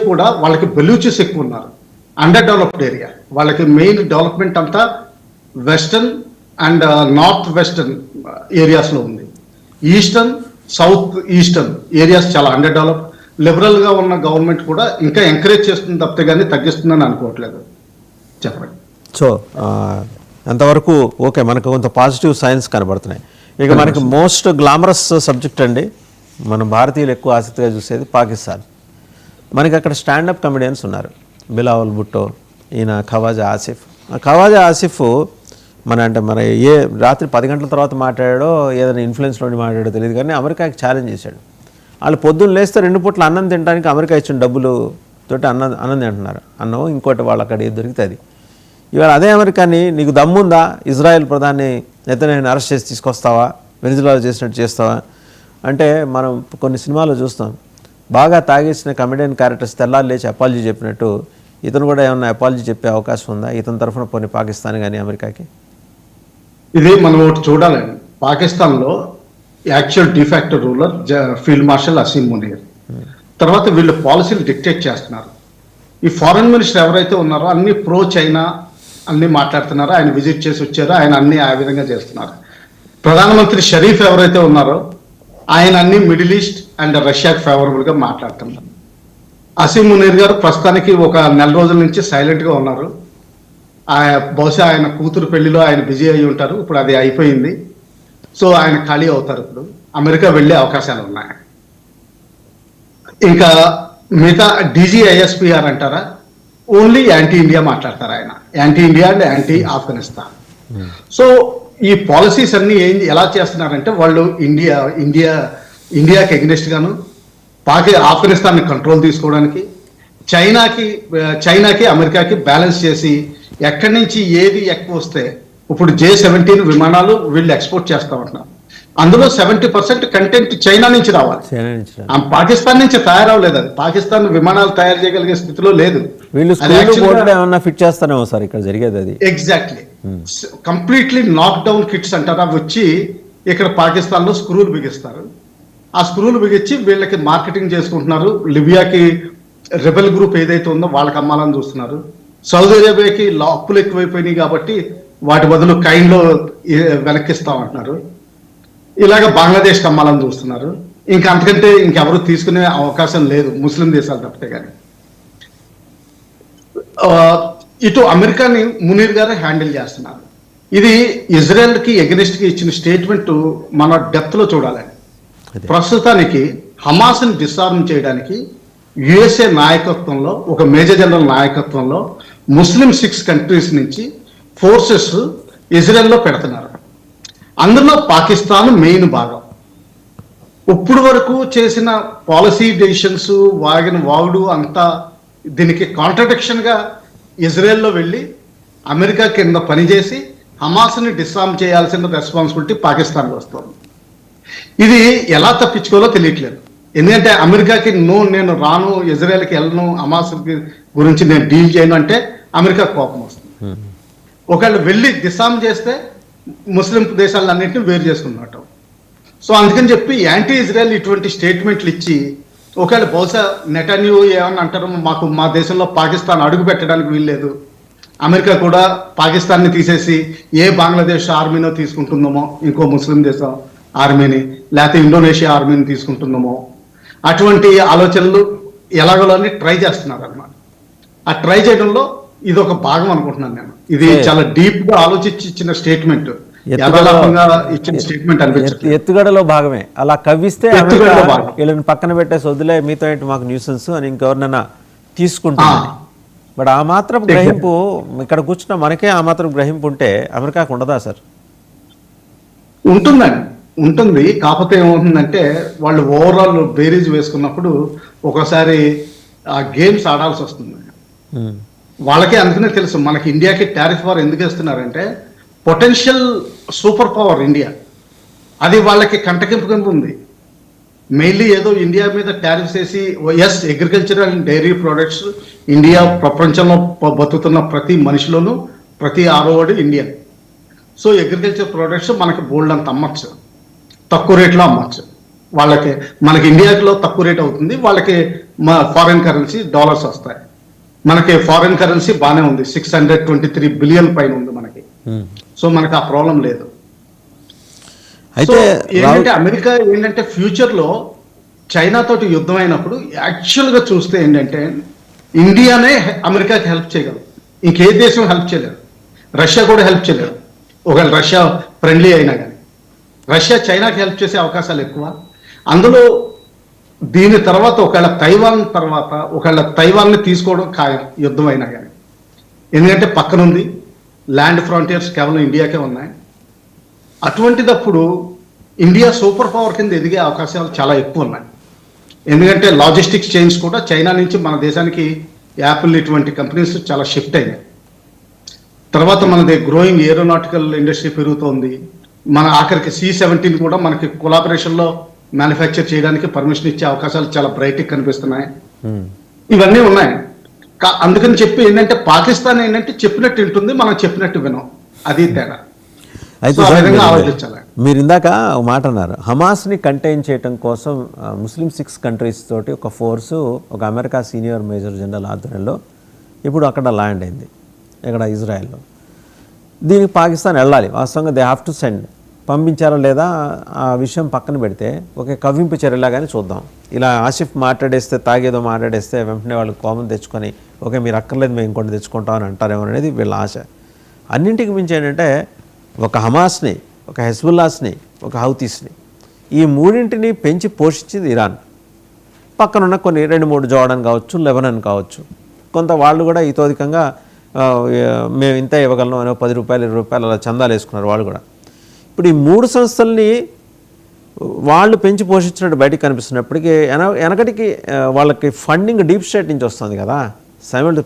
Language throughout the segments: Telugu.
కూడా వాళ్ళకి బెలూచిస్ ఎక్కువ ఉన్నారు, అండర్ డెవలప్డ్ ఏరియా. వాళ్ళకి మెయిన్ డెవలప్మెంట్ అంతా వెస్టర్న్ అండ్ నార్త్ వెస్టర్న్ ఏరియాస్లో ఉంది. ఈస్టర్న్, సౌత్ ఈస్టర్న్ ఏరియాస్ చాలా అండర్ డెవలప్. లిబరల్గా ఉన్న గవర్నమెంట్ కూడా ఇంకా ఎంకరేజ్ చేస్తుంది తప్పితే కానీ తగ్గిస్తుందని అనుకోవట్లేదు. చెప్పండి. సో అంతవరకు ఓకే, మనకు కొంత పాజిటివ్ సైన్స్ కనబడుతున్నాయి. ఇక మనకి మోస్ట్ గ్లామరస్ సబ్జెక్ట్ అండి, మన భారతీయులు ఎక్కువ ఆసక్తిగా చూసేది పాకిస్తాన్. మనకి అక్కడ స్టాండప్ కమెడియన్స్ ఉన్నారు, బిలావల్ భుట్టో, ఈయన ఖవాజా ఆసిఫ్. ఖవాజా ఆసిఫ్ మరి ఏ రాత్రి 10 గంటల తర్వాత మాట్లాడాడో ఏదైనా ఇన్ఫ్లుయెన్స్లోని మాట్లాడో తెలియదు, కానీ అమెరికాకి ఛాలెంజ్ చేశాడు. వాళ్ళు పొద్దున్న లేస్తే 2 పూట్ల అన్నం తినడానికి అమెరికా ఇచ్చిన డబ్బులతోటి అన్నం తింటున్నారు. అన్నం ఇంకోటి వాళ్ళు అక్కడ ఏది దొరికితే అది. ఇవాళ అదే అమెరికాని, నీకు దమ్ముందా ఇజ్రాయెల్ ప్రధాని నెతన్యాహుని అరెస్ట్ చేసి తీసుకొస్తావా, వెనిజులాలో చేసినట్టు చేస్తావా అంటే, మనం కొన్ని సినిమాల్లో చూస్తాం, బాగా తాగేసిన కమెడియన్ క్యారెక్టర్స్ తెల్లారు లేచి అపాలజీ చెప్పినట్టు ఇతను కూడా ఏమన్నా అపాలజీ చెప్పే అవకాశం ఉందా ఇతని తరఫున పోనీ పాకిస్తాన్ కానీ అమెరికాకి? ఇది మనం ఒకటి చూడాలండి. పాకిస్తాన్లో actual de facto ruler field marshal Asim Munir. తర్వాత వీళ్ళు పాలసీలు డిక్టేట్ చేస్తున్నారు. ఈ ఫారెన్ మినిస్టర్ ఎవరైతే ఉన్నారో అన్ని ప్రో చైనా అన్ని మాట్లాడుతున్నారు. ఆయన విజిట్ చేసి వచ్చారు, ఆయన అన్ని ఆ విధంగా చేస్తున్నారు. ప్రధానమంత్రి షరీఫ్ ఎవరైతే ఉన్నారో ఆయన అన్ని మిడిల్ ఈస్ట్ అండ్ రష్యాకి ఫేవరబుల్గా మాట్లాడుతున్నారు. అసీం మునీర్ గారు ప్రస్తుతానికి ఒక నెల రోజుల నుంచి సైలెంట్గా ఉన్నారు. బహుశా ఆయన కూతురు పెళ్లిలో ఆయన బిజీ అయి ఉంటారు. ఇప్పుడు అది అయిపోయింది. సో ఆయన ఖాళీ అవుతారు. ఇప్పుడు అమెరికా వెళ్ళే అవకాశాలు ఉన్నాయి. ఇంకా మిగతా DGISPR అంటారా, ఓన్లీ యాంటీ ఇండియా మాట్లాడతారు ఆయన, anti India and anti Afghanistan. So ఈ పాలసీస్ అన్ని ఎలా చేస్తున్నారంటే, వాళ్ళు ఇండియాకి ఎగ్నెస్ట్ గాను ఆఫ్ఘనిస్తాన్ని కంట్రోల్ తీసుకోవడానికి, చైనాకి అమెరికాకి బ్యాలెన్స్ చేసి ఎక్కడి నుంచి ఏది ఎక్కువ వస్తే, ఇప్పుడు J-17 విమానాలు వీళ్ళు ఎక్స్పోర్ట్ చేస్తా ఉంటున్నారు. అందులో 70% కంటెంట్ చైనా నుంచి రావాలి, పాకిస్తాన్ నుంచి తయారవలేదు. అది పాకిస్తాన్ విమానాలు తయారు చేయగలిగే స్థితిలో లేదు. ఫిట్ చేస్తారేమో సార్ ఇక్కడ జరిగేది అది. Exactly, completely knock down kits అంటారు. అవి వచ్చి ఇక్కడ పాకిస్తాన్ లో స్క్రూలు బిగిస్తారు. ఆ స్క్రూలు బిగించి వీళ్ళకి మార్కెటింగ్ చేసుకుంటున్నారు. లిబియాకి రెబెల్ గ్రూప్ ఏదైతే ఉందో వాళ్ళకి అమ్మాలని చూస్తున్నారు. సౌదీ అరేబియాకి అప్పులు ఎక్కువైపోయినాయి కాబట్టి వాటి బదులు కైన్లో వెనక్కిస్తామంటున్నారు. ఇలాగ బంగ్లాదేశ్కి అమ్మాలని చూస్తున్నారు. ఇంకా అంతకంటే ఇంకెవరు తీసుకునే అవకాశం లేదు ముస్లిం దేశాలు తప్పితే. కానీ ఇటు అమెరికాని మునీర్ గారు హ్యాండిల్ చేస్తున్నారు. ఇది ఇజ్రాయెల్కి ఎగనిస్ట్కి ఇచ్చిన స్టేట్మెంట్ మన డెప్త్లో చూడాలని. ప్రస్తుతానికి హమాస్ని డిస్ఆర్మ్ చేయడానికి USA నాయకత్వంలో, ఒక మేజర్ జనరల్ నాయకత్వంలో ముస్లిం 6 కంట్రీస్ నుంచి ఫోర్సెస్ ఇజ్రాయెల్లో పెడుతున్నారు. అందులో పాకిస్తాన్ మెయిన్ భాగం. ఇప్పుడు వరకు చేసిన పాలసీ డెసిషన్స్, వాగుడు అంతా దీనికి కాంట్రడిక్షన్గా ఇజ్రాయెల్లో వెళ్ళి అమెరికా కింద పనిచేసి హమాస్ని డిస్ఆర్మ్ చేయాల్సిన రెస్పాన్సిబిలిటీ పాకిస్తాన్లో వస్తుంది. ఇది ఎలా తప్పించుకోవాలో తెలియట్లేదు. ఎందుకంటే అమెరికాకి నేను రాను, ఇజ్రాయెల్కి వెళ్ళను, హమాస్ గురించి నేను డీల్ చేయను అంటే అమెరికా కోపం వస్తుంది. ఒకవేళ వెళ్ళి డిస్ఆర్మ్ చేస్తే ముస్లిం దేశాలన్నింటినీ వేరు చేసుకున్నట్టు. సో అందుకని చెప్పి యాంటీ ఇజ్రాయెల్ ఇటువంటి స్టేట్మెంట్లు ఇచ్చి, ఒకవేళ బహుశా నెటన్యాహు ఏమన్నా అంటారు, మా దేశంలో పాకిస్తాన్ అడుగు పెట్టడానికి వీల్లేదు, అమెరికా కూడా పాకిస్తాన్ని తీసేసి ఏ బంగ్లాదేశ్ ఆర్మీనో తీసుకుంటుందేమో, ఇంకో ముస్లిం దేశం ఆర్మీని, లేకపోతే ఇండోనేషియా ఆర్మీని తీసుకుంటుందేమో, అటువంటి ఆలోచనలు ఎలాగోలని ట్రై చేస్తున్నారు అన్నమాట. ఆ ట్రై చేయడంలో ఇది ఒక భాగం అనుకుంటున్నాను నేను. ఇది చాలా డీప్ గా ఆలోచించి ఇచ్చిన స్టేట్మెంట్, ఇచ్చిన స్టేట్మెంట్ అనిపించింది. ఎత్తుగడలో భాగమే. అలా కవ్విస్తే వీళ్ళని పక్కన పెట్టేసి వదిలే, మీతో ఏంటి మాకు న్యూసెన్స్ అని ఇంకెవరినైనా తీసుకుంటాను. బట్ ఆ మాత్రం గ్రహింపు ఇక్కడ కూర్చున్న మనకే ఆ మాత్రం గ్రహింపు ఉంటే అమెరికాకు ఉండదా సార్? ఉంటుంది. కాకపోతే ఏమవుతుందంటే, వాళ్ళు ఓవరాల్ బేరీజ్ వేసుకున్నప్పుడు ఒకసారి ఆ గేమ్స్ ఆడాల్సి వస్తుంది వాళ్ళకే. అందుకనే తెలుసు మనకి ఇండియాకి టారిఫ్ వార్ ఎందుకు వేస్తున్నారంటే, పొటెన్షియల్ సూపర్ పవర్ ఇండియా, అది వాళ్ళకి కంటకింపు కింద ఉంది. మెయిన్లీ ఏదో ఇండియా మీద టారిఫ్స్ వేసి, ఎస్ agriculture and dairy products, India ప్రపంచంలో బతుకుతున్న ప్రతి మనిషిలోనూ ప్రతి 6వ ఇండియన్. సో అగ్రికల్చర్ ప్రొడక్ట్స్ మనకి బోల్డ్ అంత అమ్మచ్చు, తక్కువ రేట్లో అమ్మచ్చు. వాళ్ళకి, మనకి ఇండియాలో తక్కువ రేట్ అవుతుంది, వాళ్ళకి మా ఫారిన్ కరెన్సీ డాలర్స్ వస్తాయి. మనకి ఫారిన్ కరెన్సీ బాగానే ఉంది, 623 బిలియన్ పైన ఉంది మనకి. సో మనకి ఆ ప్రాబ్లం లేదు. అయితే ఏంటంటే అమెరికా ఏంటంటే ఫ్యూచర్ లో చైనా తోటి యుద్ధం అయినప్పుడు యాక్చువల్ గా చూస్తే ఏంటంటే ఇండియానే అమెరికాకి హెల్ప్ చేయగలదు, ఇంకే దేశం హెల్ప్ చేయలేదు. రష్యా కూడా హెల్ప్ చేయలేదు, ఒకవేళ రష్యా ఫ్రెండ్లీ అయినా కానీ. రష్యా చైనాకి హెల్ప్ చేసే అవకాశాలు ఎక్కువ. అందులో దీని తర్వాత ఒకవేళ తైవాన్ని తీసుకోవడం ఖాయం యుద్ధం అయినా కానీ, ఎందుకంటే పక్కనుంది, ల్యాండ్ ఫ్రాంటియర్స్ కేవలం ఇండియాకే ఉన్నాయి. అటువంటిదప్పుడు ఇండియా సూపర్ పవర్ కింద ఎదిగే అవకాశాలు చాలా ఎక్కువ ఉన్నాయి. ఎందుకంటే లాజిస్టిక్స్ చైన్స్ కూడా చైనా నుంచి మన దేశానికి యాపిల్ ఇటువంటి కంపెనీస్ చాలా షిఫ్ట్ అయినాయి. తర్వాత మనది గ్రోయింగ్ ఏరోనాటికల్ ఇండస్ట్రీ పెరుగుతోంది. మన ఆఖరికి C-17 కూడా మనకి కొలాబరేషన్లో మ్యానుఫ్యాక్చర్ చేయడానికి పర్మిషన్ ఇచ్చే అవకాశాలు చాలా బ్రైట్గా కనిపిస్తున్నాయి. ఇవన్నీ ఉన్నాయి. అందుకని చెప్పి ఏంటంటే పాకిస్తాన్ ఏంటంటే చెప్పినట్టు వింటుంది, మనం చెప్పినట్టు వినం, అది తేడా. అయితే మీరు ఇందాక ఒక మాట అన్నారు, హమాస్ని కంటైన్ చేయడం కోసం ముస్లిం 6 కంట్రీస్ తోటి ఒక ఫోర్సు, ఒక అమెరికా సీనియర్ మేజర్ జనరల్ ఆధ్వర్యంలో ఇప్పుడు అక్కడ ల్యాండ్ అయింది, ఇక్కడ ఇజ్రాయెల్లో. దీనికి పాకిస్తాన్ వెళ్ళాలి, వాస్తవంగా దే హ్యావ్ టు సెండ్. పంపించారా లేదా ఆ విషయం పక్కన పెడితే ఒక కవ్వింపు చర్యలాగానే చూద్దాం. ఇలా ఆసిఫ్ మాట్లాడేస్తే, తాగేదో మాట్లాడేస్తే వెంటనే వాళ్ళు కోపం తెచ్చుకొని ఓకే మీరు అక్కర్లేదు మేము ఇంకోటి తెచ్చుకుంటామని అంటారేమో అనేది వీళ్ళ ఆశ. అన్నింటికి మించి ఏంటంటే ఒక హమాస్ని, ఒక హెజ్బుల్లాస్ని, ఒక హౌతీస్ని, ఈ మూడింటిని పెంచి పోషించింది ఇరాన్. పక్కనున్న కొన్ని 2-3 జోర్డాన్ కావచ్చు, లెబనాన్ కావచ్చు, కొంత వాళ్ళు కూడా ఇతోధికంగా మేము ఇంత ఇవ్వగలం అని 10 రూపాయలు 20 రూపాయలు అలా చందాలు వేసుకున్నారు వాళ్ళు కూడా. ఇప్పుడు ఈ 3 సంస్థల్ని వాళ్ళు పెంచి పోషించినట్టు బయటకు కనిపిస్తున్నప్పటికీ వెనకటికి వాళ్ళకి ఫండింగ్ డీప్ స్టేట్ నుంచి వస్తుంది కదా,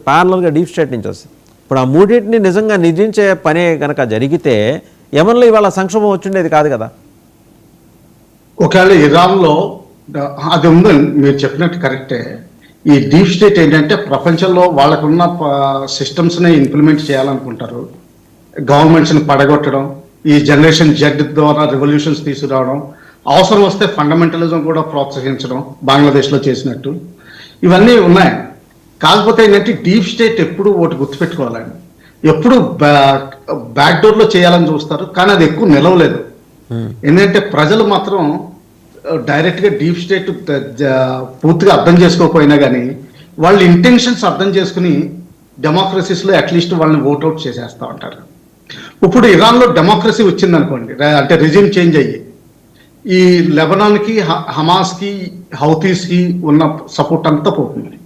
ప్యారలల్గా డీప్ స్టేట్ నుంచి వస్తుంది. ఇప్పుడు ఆ మూడింటిని నిజంగా నిజంచే పనే కనుక జరిగితే యమన్లో ఇవాళ సంక్షోభం వచ్చిండేది కాదు కదా. ఒకవేళ ఇరాన్లో అది ఉందని మీరు చెప్పినట్టు కరెక్టే. ఈ డీప్ స్టేట్ ఏంటంటే ప్రపంచంలో వాళ్ళకున్న సిస్టమ్స్ని ఇంప్లిమెంట్ చేయాలనుకుంటారు, గవర్నమెంట్స్ని పడగొట్టడం, ఈ జనరేషన్ జెడ్ ద్వారా రెవల్యూషన్స్ తీసుకురావడం, అవసరం వస్తే ఫండమెంటలిజం కూడా ప్రోత్సహించడం, బంగ్లాదేశ్లో చేసినట్టు ఇవన్నీ ఉన్నాయి. కాకపోతే ఏంటంటే డీప్ స్టేట్ ఎప్పుడు ఒకటి గుర్తుపెట్టుకోవాలండి, ఎప్పుడు బ్యాక్ డోర్లో చేయాలని చూస్తారు, కానీ అది ఎక్కువ నిలవలేదు. ఎందుకంటే ప్రజలు మాత్రం డైరెక్ట్గా డీప్ స్టేట్ పూర్తిగా అర్థం చేసుకోకపోయినా కానీ వాళ్ళ ఇంటెన్షన్స్ అర్థం చేసుకుని డెమోక్రసీస్లో అట్లీస్ట్ వాళ్ళని ఓట్అవుట్ చేసేస్తూ ఉంటారు. ఇప్పుడు ఇరాన్లో డెమోక్రసీ వచ్చిందనుకోండి, అంటే రిజిమ్ చేంజ్ అయ్యి ఈ లెబనాన్కి, హమాస్కి, హౌతీస్కి ఉన్న సపోర్ట్ అంతా పోతుంది.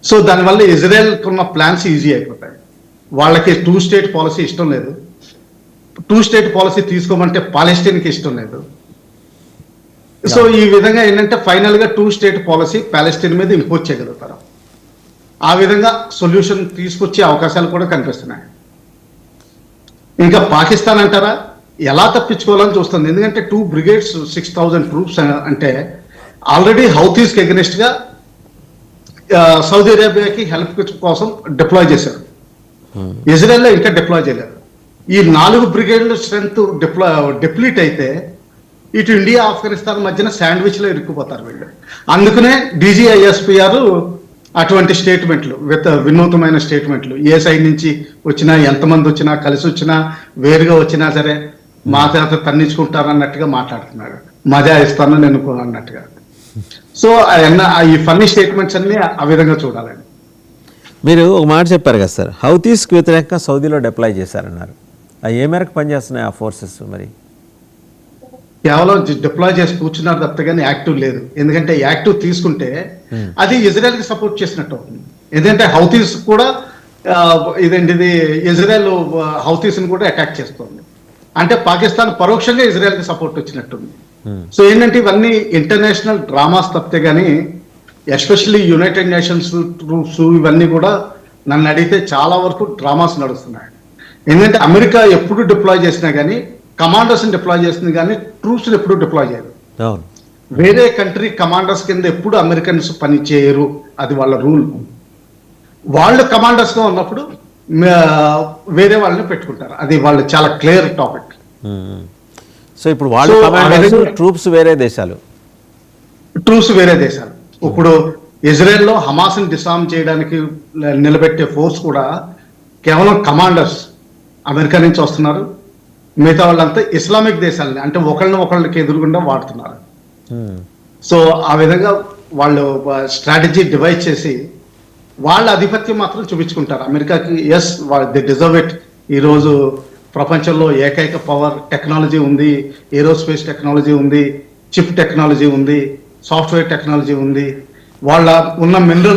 సో దానివల్ల ఇజ్రాయెల్కి ఉన్న ప్లాన్స్ ఈజీ అయిపోతాయి. వాళ్ళకి 2 స్టేట్ పాలసీ ఇష్టం లేదు, 2 స్టేట్ పాలసీ తీసుకోమంటే పాలెస్టైన్కి ఇష్టం లేదు. సో ఈ విధంగా ఏంటంటే ఫైనల్గా 2 స్టేట్ పాలసీ పాలెస్టైన్ మీద ఇంపోజ్ చేయగలుగుతారు. ఆ విధంగా సొల్యూషన్ తీసుకొచ్చే అవకాశాలు కూడా కనిపిస్తున్నాయి. ఇంకా పాకిస్తాన్ అంటారా, ఎలా తప్పించుకోవాలని చూస్తుంది. ఎందుకంటే 2 బ్రిగేడ్స్ 6,000 ట్రూప్స్ అంటే ఆల్రెడీ హౌతీస్కి ఎగనెస్ట్గా సౌదీ అరేబియాకి హెల్ప్ కోసం డిప్లాయ్ చేశారు. ఇజ్రాయెల్లో ఇంకా డిప్లాయ్ చేయలేదు. ఈ 4 బ్రిగేడ్ల స్ట్రెంత్ డిప్లీట్ అయితే ఇటు ఇండియా ఆఫ్ఘనిస్తాన్ మధ్యన శాండ్విచ్లో ఇరుక్కుపోతారు వీళ్ళు. అందుకనే DGISPR అటువంటి స్టేట్మెంట్లు, వినూతమైన స్టేట్మెంట్లు, ఏ సైడ్ నుంచి వచ్చినా, ఎంతమంది వచ్చినా, కలిసి వచ్చినా, వేరుగా వచ్చినా సరే మా చేత తన్నించుకుంటారు అన్నట్టుగా మాట్లాడుతున్నాడు, మజా ఇస్తాను నేను అన్నట్టుగా. సో ఈ ఫన్నీ స్టేట్మెంట్స్ అన్ని ఆ విధంగా చూడాలండి. మీరు ఒక మాట చెప్పారు కదా సార్, హౌతీస్కి వ్యతిరేకంగా సౌదీలో డిప్లాయ్ చేశారన్నారు. అది ఏ మేరకు పనిచేస్తున్నాయి ఆ ఫోర్సెస్? మరి కేవలం డిప్లాయ్ చేసి కూర్చున్నారు తప్ప కానీ యాక్టివ్ లేదు. ఎందుకంటే యాక్టివ్ తీసుకుంటే అది ఇజ్రాయెల్కి సపోర్ట్ చేసినట్టు అవుతుంది. ఎందుకంటే హౌతీస్ కూడా ఇదేంటిది ఇజ్రాయెల్ హౌతీస్ని కూడా అటాక్ చేస్తుంది. అంటే పాకిస్తాన్ పరోక్షంగా ఇజ్రాయెల్కి సపోర్ట్ వచ్చినట్టుంది. సో ఏంటంటే ఇవన్నీ ఇంటర్నేషనల్ డ్రామాస్ తప్పితే కానీ, ఎస్పెషల్లీ యునైటెడ్ నేషన్స్ ట్రూప్స్ ఇవన్నీ కూడా నన్ను అడిగితే చాలా వరకు డ్రామాస్ నడుస్తున్నాయి. ఎందుకంటే అమెరికా ఎప్పుడు డిప్లాయ్ చేసినా కానీ కమాండర్స్ని డిప్లాయ్ చేస్తుంది కానీ ట్రూప్స్ని ఎప్పుడు డిప్లాయ్ చేయరు. వేరే కంట్రీ కమాండర్స్ కింద ఎప్పుడు అమెరికన్స్ పని చేయరు, అది వాళ్ళ రూల్. వాళ్ళు కమాండర్స్గా ఉన్నప్పుడు వేరే వాళ్ళని పెట్టుకుంటారు, అది వాళ్ళు చాలా క్లియర్ టాపిక్. సో ఇప్పుడు వాళ్ళు ట్రూప్స్ వేరే దేశాలు, ట్రూప్స్ వేరే దేశాలు. ఇప్పుడు ఇజ్రాయెల్లో హమాస్ని డిసామ్ చేయడానికి నిలబెట్టే ఫోర్స్ కూడా కేవలం కమాండర్స్ అమెరికా నుంచి వస్తున్నారు. మిగతా వాళ్ళంతా ఇస్లామిక్ దేశాలని, అంటే ఒకళ్ళకి ఎదురుగుండా వాడుతున్నారు. సో ఆ విధంగా వాళ్ళు స్ట్రాటజీ డివైడ్ చేసి వాళ్ళ ఆధిపత్యం మాత్రం చూపించుకుంటారు. అమెరికాకి ఎస్ దే డిజర్వ్ ఇట్. ఈరోజు ప్రపంచంలో ఏకైక పవర్ టెక్నాలజీ ఉంది, ఏరోస్పేస్ టెక్నాలజీ ఉంది, చిప్ టెక్నాలజీ ఉంది, సాఫ్ట్వేర్ టెక్నాలజీ ఉంది, వాళ్ళ ఉన్న మినరల్